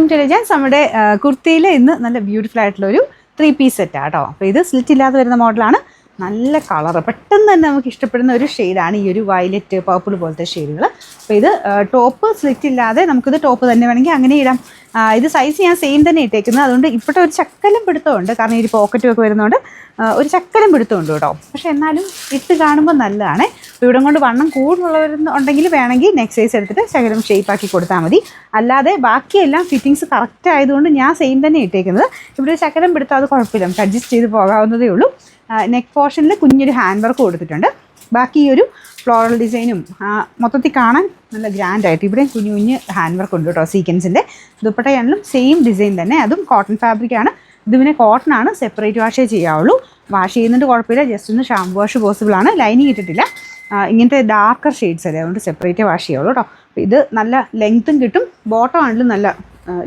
To എലിജൻസ്. നമ്മുടെ കുർത്തിയിൽ ഇന്ന് നല്ല ബ്യൂട്ടിഫുൾ ആയിട്ടുള്ളൊരു 3 പീസ് സെറ്റാണ് കേട്ടോ. അപ്പോൾ ഇത് സ്ലിറ്റ് ഇല്ലാതെ വരുന്ന മോഡലാണ്. നല്ല കളറ്, പെട്ടെന്ന് തന്നെ നമുക്ക് ഇഷ്ടപ്പെടുന്ന ഒരു ഷെയ്ഡാണ് ഈ ഒരു വയലറ്റ് പർപ്പിൾ പോലത്തെ ഷെയ്ഡുകൾ. അപ്പോൾ ഇത് ടോപ്പ് സ്ലിറ്റ് ഇല്ലാതെ നമുക്കിത് ടോപ്പ് തന്നെ വേണമെങ്കിൽ അങ്ങനെ ഇടാം. ഇത് സൈസ് ഞാൻ സെയിം തന്നെ ഇട്ടേക്കുന്നത്. അതുകൊണ്ട് ഇപ്പോഴത്തെ ഒരു ചക്കലും പിടുത്തമുണ്ട്, കാരണം ഈ പോക്കറ്റും ഒക്കെ വരുന്നതുകൊണ്ട് ഒരു ചക്കലും പിടുത്തമുണ്ട് കേട്ടോ. പക്ഷേ എന്നാലും ഇട്ട് കാണുമ്പോൾ നല്ലതാണ്. അപ്പോൾ ഇവിടെ കൊണ്ട് വണ്ണം കൂടുതലുള്ളവരുണ്ടെങ്കിൽ വേണമെങ്കിൽ നെക്സ്റ്റ് സൈസ് എടുത്തിട്ട് ശകലം ഷേപ്പാക്കി കൊടുത്താൽ മതി. അല്ലാതെ ബാക്കിയെല്ലാം ഫിറ്റിങ്സ് കറക്റ്റ് ആയതുകൊണ്ട് ഞാൻ സെയിം തന്നെ ഇട്ടേക്കുന്നത്. ഇവിടെ ഒരു ചക്കലം പിടുത്തം അത് കുഴപ്പമില്ല, നമുക്ക് അഡ്ജസ്റ്റ് ചെയ്ത് പോകാവുന്നതേ ഉള്ളൂ. നെക്ക് പോർഷനിൽ കുഞ്ഞൊരു ഹാൻഡ് വർക്ക് കൊടുത്തിട്ടുണ്ട്. ബാക്കി ഈ ഒരു ഫ്ലോറൽ ഡിസൈനും മൊത്തത്തിൽ കാണാൻ നല്ല ഗ്രാൻഡായിട്ട് ഇവിടെയും കുഞ്ഞു കുഞ്ഞ് ഹാൻഡ് വർക്ക് ഉണ്ട് കേട്ടോ. സീക്വൻസിൻ്റെ ദുപ്പട്ടയാണെങ്കിലും സെയിം ഡിസൈൻ തന്നെ, അതും കോട്ടൺ ഫാബ്രിക്കാണ്. ഇത് പിന്നെ കോട്ടൺ ആണ്, സെപ്പറേറ്റ് വാഷേ ചെയ്യാവുള്ളൂ. വാഷ് ചെയ്യുന്നുണ്ട് കുഴപ്പമില്ല, ജസ്റ്റ് ഒന്ന് ഷാമ്പു വാഷ് പോസിബിൾ ആണ്. ലൈനിങ് ഇട്ടിട്ടില്ല, ഇങ്ങനത്തെ ഡാർക്കർ ഷെയ്ഡ്സ് അല്ലേ, അതുകൊണ്ട് സെപ്പറേറ്റേ വാഷ് ചെയ്യാവുള്ളൂ കേട്ടോ. അപ്പോൾ ഇത് നല്ല ലെങ്ത്തും കിട്ടും. ബോട്ടം ആണെങ്കിലും നല്ല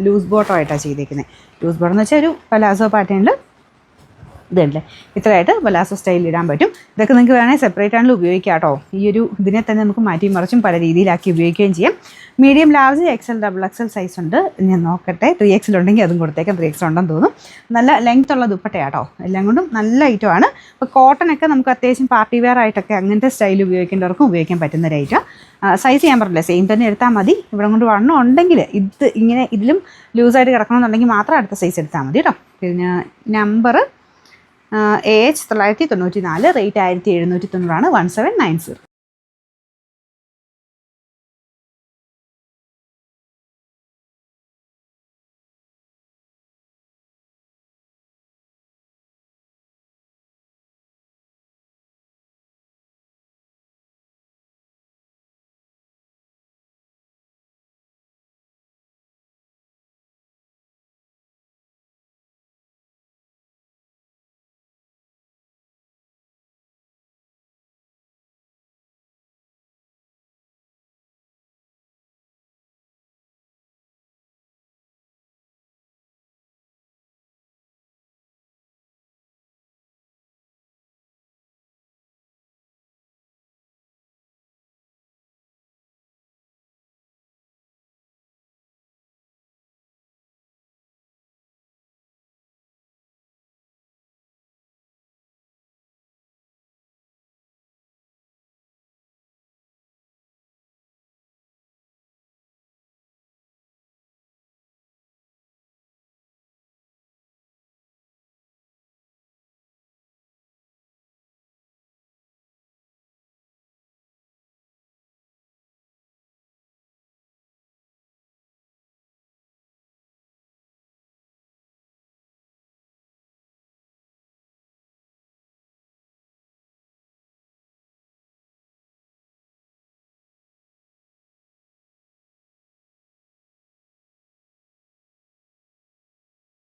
ലൂസ് ബോട്ടം ആയിട്ടാണ് ചെയ്തേക്കുന്നത്. ലൂസ് ബോട്ടം എന്ന് വെച്ചാൽ ഒരു പലാസോ പാറ്റേണിൽ ഇതല്ലേ ഇത്രയായിട്ട് പലാസോ സ്റ്റൈലിൽ ഇടാൻ പറ്റും. ഇതൊക്കെ നിങ്ങൾക്ക് വേണമെങ്കിൽ സെപ്പറേറ്റ് ആണെങ്കിലും ഉപയോഗിക്കാം കേട്ടോ. ഈ ഒരു ഇതിനെ തന്നെ നമുക്ക് മാറ്റി മറിച്ചും പല രീതിയിലാക്കി ഉപയോഗിക്കുകയും ചെയ്യാം. Medium, large, XL, XXL size ഉണ്ട്. ഞാൻ നോക്കട്ടെ, 3XL ഉണ്ടെങ്കിൽ അതും കൊടുത്തേക്കാം. 3XL ഉണ്ടെന്ന് തോന്നും. നല്ല ലെങ്ത് ഉള്ള ദുപ്പട്ടയാട്ടോ, എല്ലാം കൊണ്ടും നല്ല ഐറ്റമാണ്. അപ്പോൾ കോട്ടണൊക്കെ നമുക്ക് അത്യാവശ്യം പാർട്ടി വെയർ ആയിട്ടൊക്കെ അങ്ങനത്തെ സ്റ്റൈൽ ഉപയോഗിക്കേണ്ടവർക്കും ഉപയോഗിക്കാൻ പറ്റുന്ന ഒരു ഐറ്റം. സൈസ് ഞാൻ പറഞ്ഞില്ല, സെയിം തന്നെ എടുത്താൽ മതി. ഇവിടെ കൊണ്ട് വണ്ണം ഉണ്ടെങ്കിൽ ഇത് ഇങ്ങനെ ഇതിലും ലൂസായിട്ട് കിടക്കണമെന്നുണ്ടെങ്കിൽ മാത്രം അടുത്ത സൈസ് എടുത്താൽ മതി കേട്ടോ. പിന്നെ നമ്പർ AH 994, റേറ്റ് 1790, 1790.